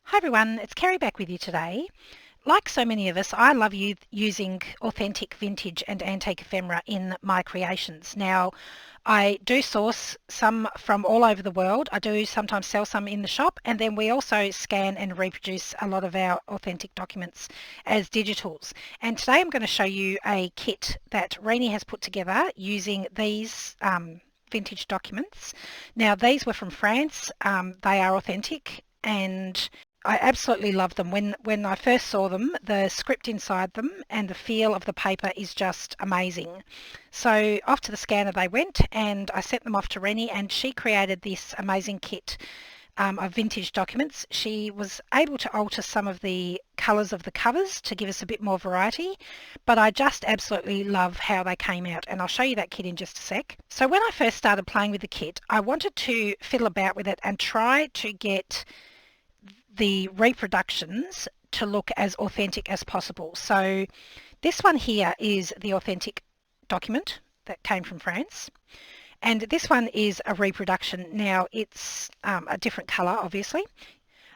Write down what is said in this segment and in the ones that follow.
Hi everyone, it's Kerry back with you today. Like so many of us, I love using authentic vintage and antique ephemera in my creations. Now, I do source some from all over the world. I do sometimes sell some in the shop, and then we also scan and reproduce a lot of our authentic documents as digitals. And today I'm going to show you a kit that Renee has put together using these vintage documents. Now, these were from France. They are authentic, and I absolutely love them. When I first saw them, the script inside them and the feel of the paper is just amazing. So off to the scanner they went, and I sent them off to Rennie, and she created this amazing kit of vintage documents. She was able to alter some of the colours of the covers to give us a bit more variety, but I just absolutely love how they came out, and I'll show you that kit in just a sec. So when I first started playing with the kit, I wanted to fiddle about with it and try to get the reproductions to look as authentic as possible. So this one here is the authentic document that came from France, and this one is a reproduction. Now it's a different colour obviously,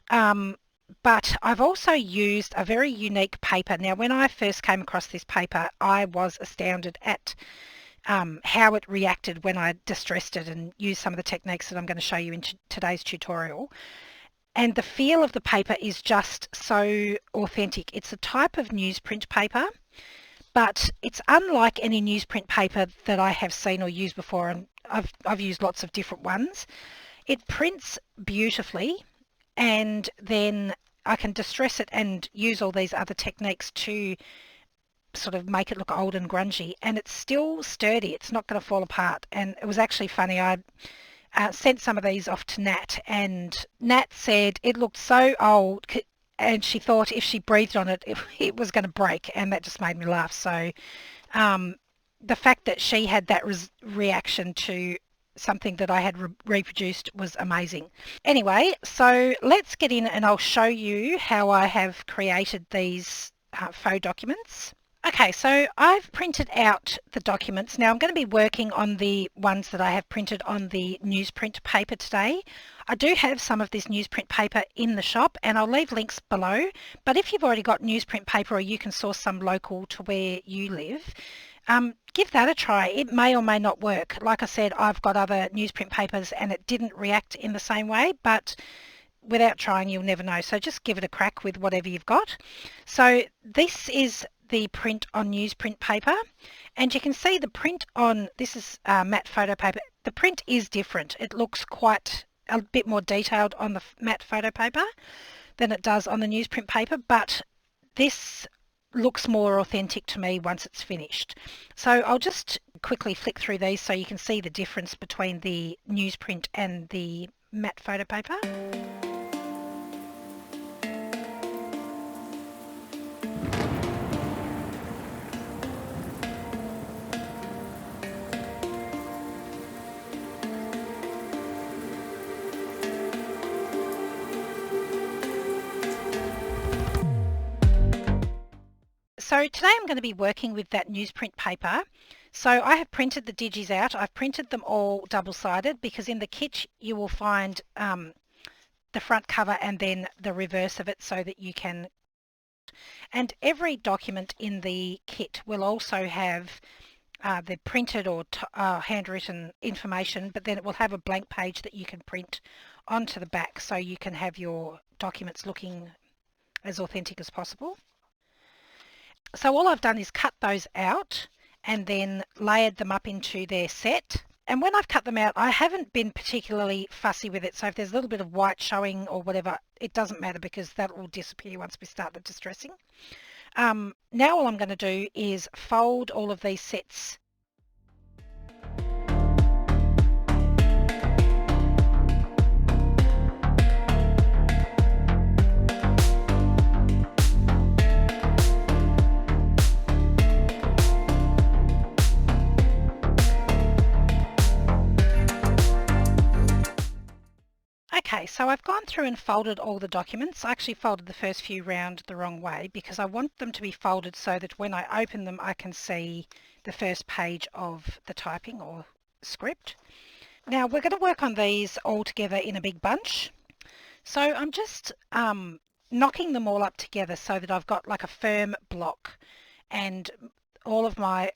but I've also used a very unique paper. Now when I first came across this paper, I was astounded at how it reacted when I distressed it and used some of the techniques that I'm going to show you in today's tutorial. And the feel of the paper is just so authentic. It's a type of newsprint paper, but it's unlike any newsprint paper that I have seen or used before, and I've used lots of different ones. It prints beautifully, and then I can distress it and use all these other techniques to sort of make it look old and grungy, and it's still sturdy. It's not going to fall apart. And it was actually funny. I sent some of these off to Nat, and Nat said it looked so old, and she thought if she breathed on it, it was going to break, and that just made me laugh. So the fact that she had that reaction to something that I had reproduced was amazing. Anyway, so let's get in and I'll show you how I have created these faux documents. Okay, so I've printed out the documents. Now I'm going to be working on the ones that I have printed on the newsprint paper today. I do have some of this newsprint paper in the shop, and I'll leave links below, but if you've already got newsprint paper, or you can source some local to where you live, give that a try. It may or may not work. Like I said, I've got other newsprint papers and it didn't react in the same way, but without trying you'll never know. So just give it a crack with whatever you've got. So this is the print on newsprint paper, and you can see the print on, this is matte photo paper. The print is different. It looks quite a bit more detailed on the matte photo paper than it does on the newsprint paper, but this looks more authentic to me once it's finished. So I'll just quickly flick through these so you can see the difference between the newsprint and the matte photo paper. So today I'm going to be working with that newsprint paper. So I have printed the digis out. I've printed them all double-sided because in the kit you will find the front cover and then the reverse of it so that you can. And every document in the kit will also have the printed or handwritten information, but then it will have a blank page that you can print onto the back so you can have your documents looking as authentic as possible. So all I've done is cut those out and then layered them up into their set. And when I've cut them out, I haven't been particularly fussy with it. So if there's a little bit of white showing or whatever, it doesn't matter because that will disappear once we start the distressing. Now all I'm going to do is fold all of these sets. Okay, so I've gone through and folded all the documents. I actually folded the first few round the wrong way because I want them to be folded so that when I open them I can see the first page of the typing or script. Now we're going to work on these all together in a big bunch. So I'm just knocking them all up together so that I've got like a firm block and all of my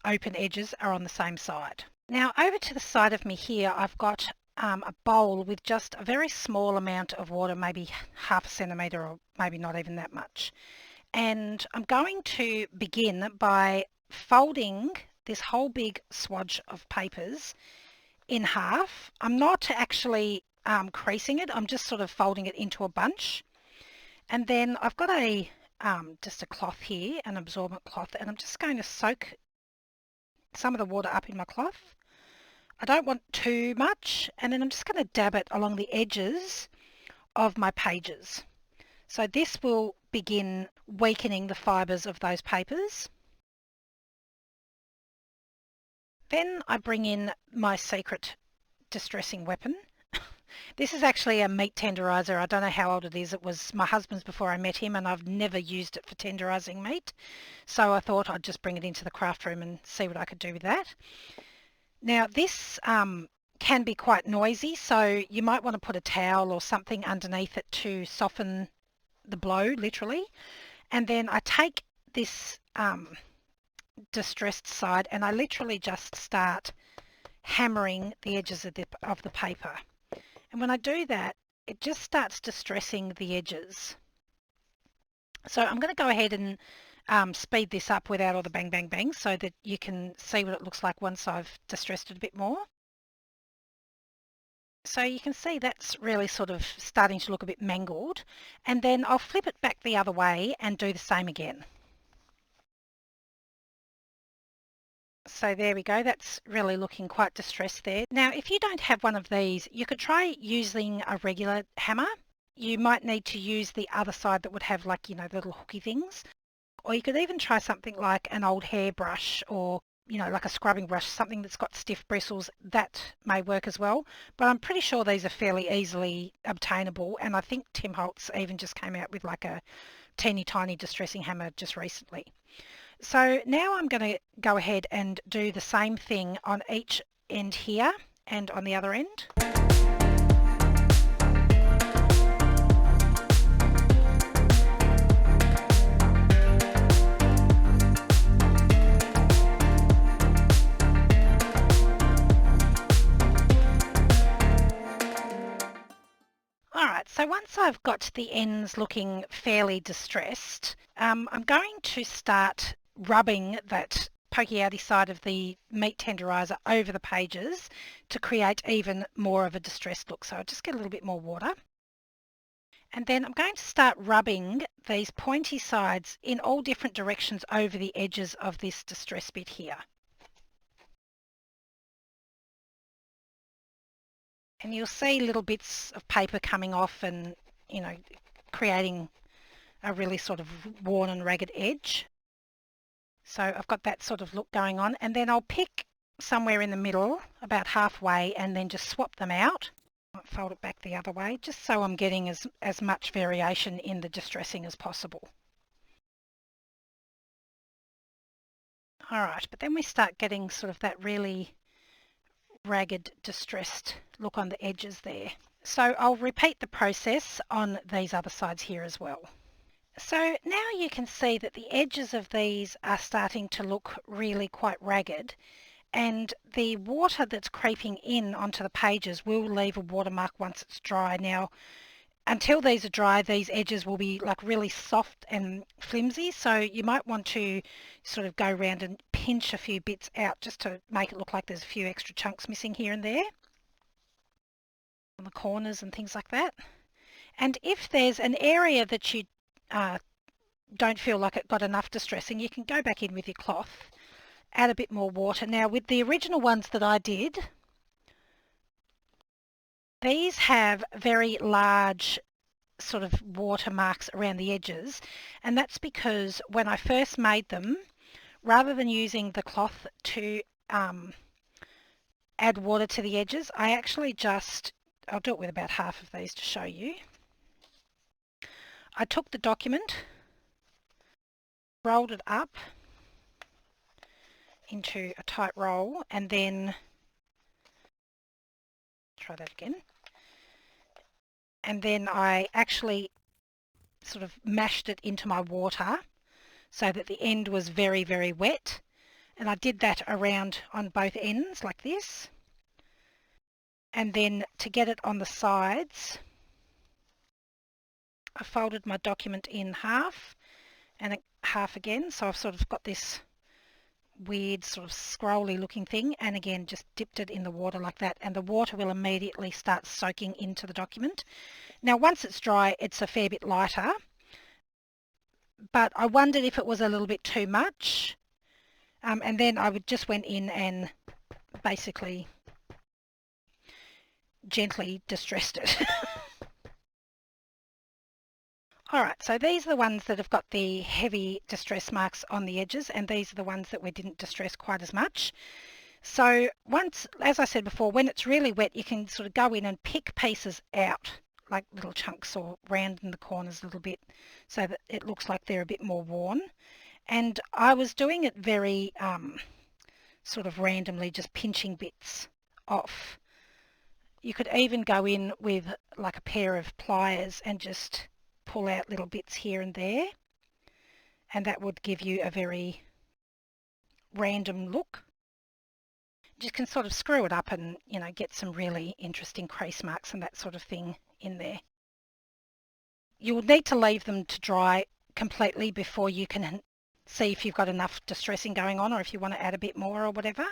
open edges are on the same side. Now over to the side of me here I've got a bowl with just a very small amount of water, maybe half a centimetre or maybe not even that much. And I'm going to begin by folding this whole big swatch of papers in half. I'm not actually creasing it, I'm just sort of folding it into a bunch. And then I've got just a cloth here, an absorbent cloth, and I'm just going to soak some of the water up in my cloth. I don't want too much, and then I'm just going to dab it along the edges of my pages. So this will begin weakening the fibres of those papers. Then I bring in my secret distressing weapon. This is actually a meat tenderizer. I don't know how old it is. It was my husband's before I met him, and I've never used it for tenderizing meat. So I thought I'd just bring it into the craft room and see what I could do with that. Now this can be quite noisy, so you might want to put a towel or something underneath it to soften the blow, literally. And then I take this distressed side and I literally just start hammering the edges of the paper. And when I do that, it just starts distressing the edges. So I'm going to go ahead and speed this up without all the bang, bang, bang so that you can see what it looks like once I've distressed it a bit more. So you can see that's really sort of starting to look a bit mangled. And then I'll flip it back the other way and do the same again. So there we go, that's really looking quite distressed there. Now if you don't have one of these, you could try using a regular hammer. You might need to use the other side that would have like, the little hooky things. Or you could even try something like an old hairbrush or, like a scrubbing brush, something that's got stiff bristles. That may work as well. But I'm pretty sure these are fairly easily obtainable. And I think Tim Holtz even just came out with like a teeny tiny distressing hammer just recently. So now I'm going to go ahead and do the same thing on each end here and on the other end. Alright, so once I've got the ends looking fairly distressed, I'm going to start rubbing that pokey outy side of the meat tenderizer over the pages to create even more of a distressed look. So I'll just get a little bit more water. And then I'm going to start rubbing these pointy sides in all different directions over the edges of this distress bit here. And you'll see little bits of paper coming off and, creating a really sort of worn and ragged edge. So I've got that sort of look going on, and then I'll pick somewhere in the middle, about halfway, and then just swap them out. I'll fold it back the other way, just so I'm getting as much variation in the distressing as possible. Alright, but then we start getting sort of that really ragged, distressed look on the edges there. So I'll repeat the process on these other sides here as well. So now you can see that the edges of these are starting to look really quite ragged, and the water that's creeping in onto the pages will leave a watermark once it's dry. Now, until these are dry, these edges will be like really soft and flimsy, so you might want to sort of go around and pinch a few bits out just to make it look like there's a few extra chunks missing here and there on the corners and things like that. And if there's an area that you don't feel like it got enough distressing, you can go back in with your cloth, add a bit more water. Now with the original ones that I did, these have very large sort of watermarks around the edges, and that's because when I first made them, rather than using the cloth to add water to the edges, I actually I'll do it with about half of these to show you. I took the document, rolled it up into a tight roll, and then, try that again, and then I actually sort of mashed it into my water so that the end was very, very wet. And I did that around on both ends like this. And then to get it on the sides, I folded my document in half and half again. So I've sort of got this weird sort of scrolly looking thing, and again just dipped it in the water like that, and the water will immediately start soaking into the document. Now once it's dry, it's a fair bit lighter, but I wondered if it was a little bit too much, and then I would just went in and basically gently distressed it. Alright, so these are the ones that have got the heavy distress marks on the edges, and these are the ones that we didn't distress quite as much. So once, as I said before, when it's really wet, you can sort of go in and pick pieces out, like little chunks, or round in the corners a little bit, so that it looks like they're a bit more worn. And I was doing it very sort of randomly, just pinching bits off. You could even go in with like a pair of pliers and just pull out little bits here and there, and that would give you a very random look. You can sort of screw it up and, you know, get some really interesting crease marks and that sort of thing in there. You will need to leave them to dry completely before you can see if you've got enough distressing going on, or if you want to add a bit more or whatever.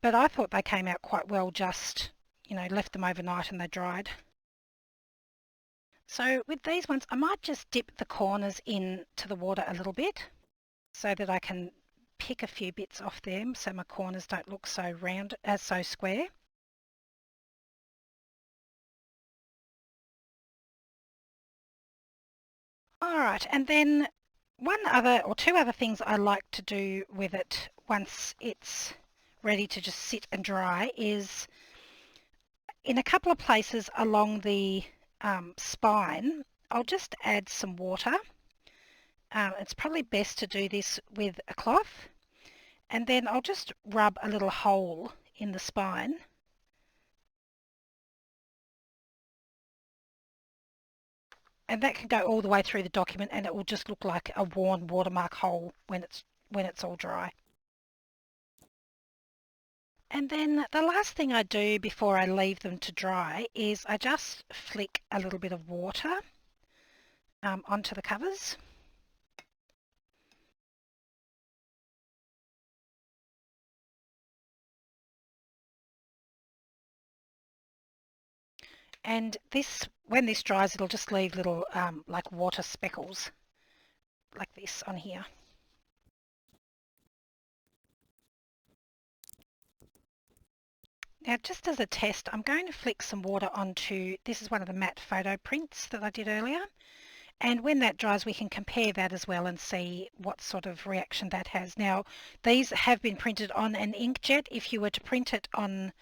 But I thought they came out quite well, just, you know, left them overnight and they dried. So with these ones, I might just dip the corners into the water a little bit so that I can pick a few bits off them so my corners don't look so round, so square. Alright, and then two other things I like to do with it once it's ready to just sit and dry is, in a couple of places along the spine, I'll just add some water. It's probably best to do this with a cloth, and then I'll just rub a little hole in the spine. And that can go all the way through the document, and it will just look like a worn watermark hole when it's all dry. And then the last thing I do before I leave them to dry is I just flick a little bit of water onto the covers. And this, when this dries, it'll just leave little like water speckles like this on here. Now, just as a test, I'm going to flick some water onto, this is one of the matte photo prints that I did earlier. And when that dries, we can compare that as well and see what sort of reaction that has. Now, these have been printed on an inkjet. If you were to print it on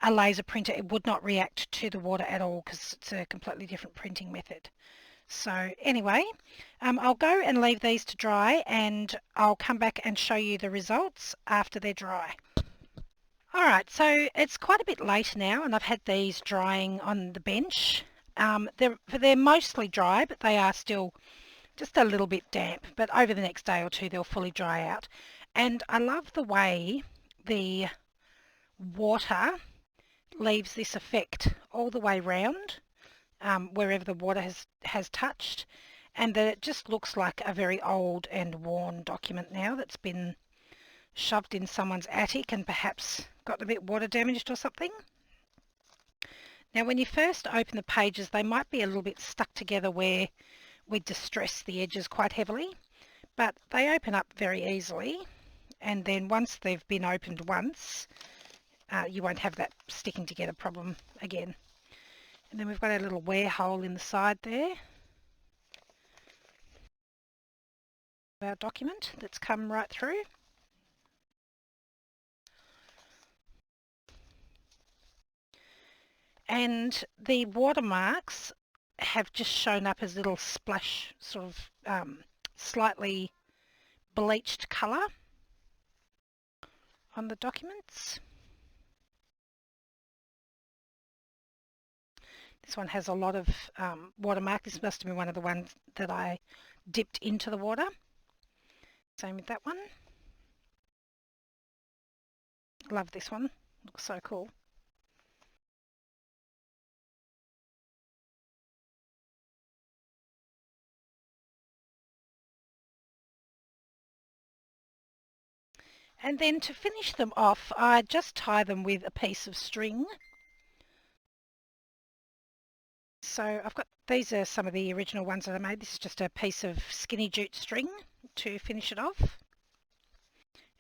a laser printer, it would not react to the water at all because it's a completely different printing method. So anyway, I'll go and leave these to dry, and I'll come back and show you the results after they're dry. Alright, so it's quite a bit later now, and I've had these drying on the bench. They're mostly dry, but they are still just a little bit damp. But over the next day or two, they'll fully dry out. And I love the way the water leaves this effect all the way round, wherever the water has touched, and that it just looks like a very old and worn document now that's been shoved in someone's attic and perhaps got a bit water damaged or something. Now when you first open the pages, they might be a little bit stuck together where we distress the edges quite heavily, but they open up very easily, and then once they've been opened once, you won't have that sticking together problem again. And then we've got a little wear hole in the side there. Our document that's come right through. And the watermarks have just shown up as little splash, sort of slightly bleached colour on the documents. This one has a lot of watermark. This must have been one of the ones that I dipped into the water. Same with that one. Love this one. Looks so cool. And then to finish them off, I just tie them with a piece of string. So I've got, these are some of the original ones that I made. This is just a piece of skinny jute string to finish it off.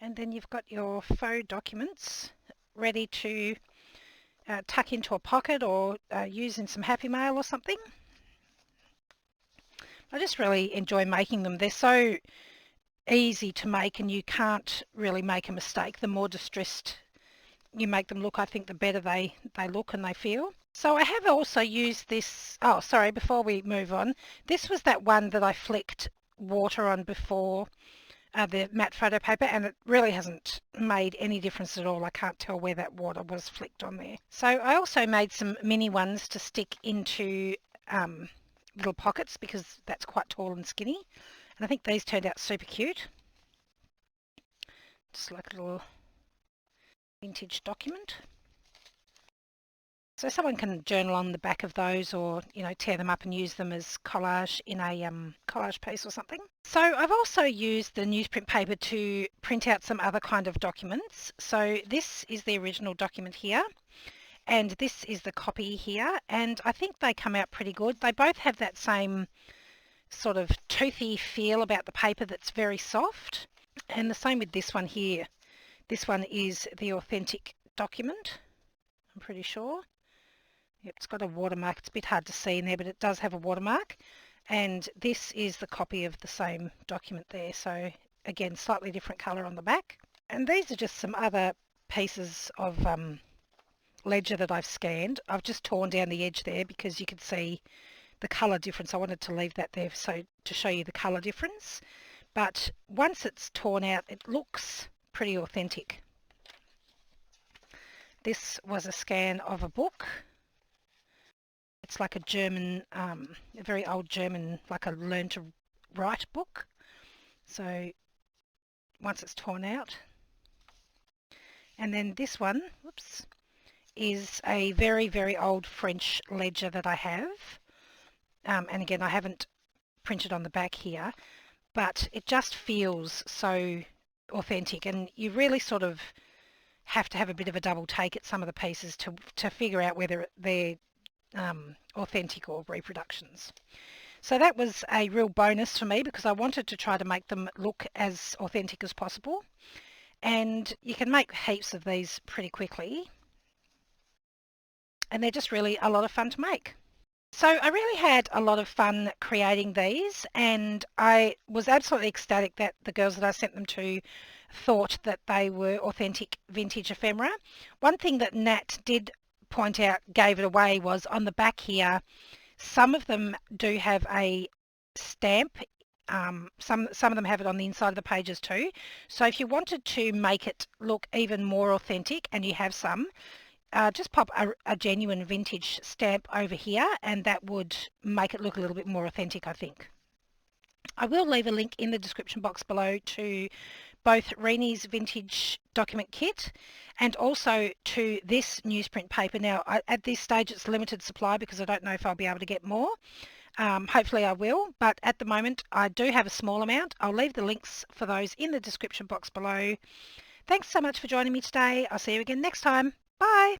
And then you've got your faux documents ready to tuck into a pocket or use in some Happy Mail or something. I just really enjoy making them. They're so easy to make and you can't really make a mistake. The more distressed you make them look, I think the better they look and they feel. So I have also used this, oh sorry, before we move on, this was that one that I flicked water on before the matte photo paper, and it really hasn't made any difference at all. I can't tell where that water was flicked on there. So I also made some mini ones to stick into little pockets because that's quite tall and skinny, and I think these turned out super cute. Just like a little vintage document. So someone can journal on the back of those, or tear them up and use them as collage in a collage piece or something. So I've also used the newsprint paper to print out some other kind of documents. So this is the original document here, and this is the copy here, and I think they come out pretty good. They both have that same sort of toothy feel about the paper that's very soft, and the same with this one here. This one is the authentic document, I'm pretty sure. Yep, it's got a watermark. It's a bit hard to see in there, but it does have a watermark. And this is the copy of the same document there. So again, slightly different colour on the back. And these are just some other pieces of ledger that I've scanned. I've just torn down the edge there because you can see the colour difference. I wanted to leave that there so to show you the colour difference. But once it's torn out, it looks pretty authentic. This was a scan of a book. It's like a German, a very old German, like a learn to write book. So once it's torn out. And then this one, whoops, is a very, very old French ledger that I have. And again, I haven't printed on the back here, but it just feels so authentic, and you really sort of have to have a bit of a double take at some of the pieces to figure out whether they're authentic or reproductions. So that was a real bonus for me because I wanted to try to make them look as authentic as possible, and you can make heaps of these pretty quickly, and they're just really a lot of fun to make. So I really had a lot of fun creating these, and I was absolutely ecstatic that the girls that I sent them to thought that they were authentic vintage ephemera. One thing that Nat did point out gave it away was on the back here, some of them do have a stamp. Some of them have it on the inside of the pages too. So if you wanted to make it look even more authentic, and you have some, just pop a genuine vintage stamp over here, and that would make it look a little bit more authentic, I think. I will leave a link in the description box below to both Renee's vintage document kit and also to this newsprint paper. Now, at this stage it's limited supply because I don't know if I'll be able to get more. Hopefully I will, but at the moment I do have a small amount. I'll leave the links for those in the description box below. Thanks so much for joining me today. I'll see you again next time. Bye.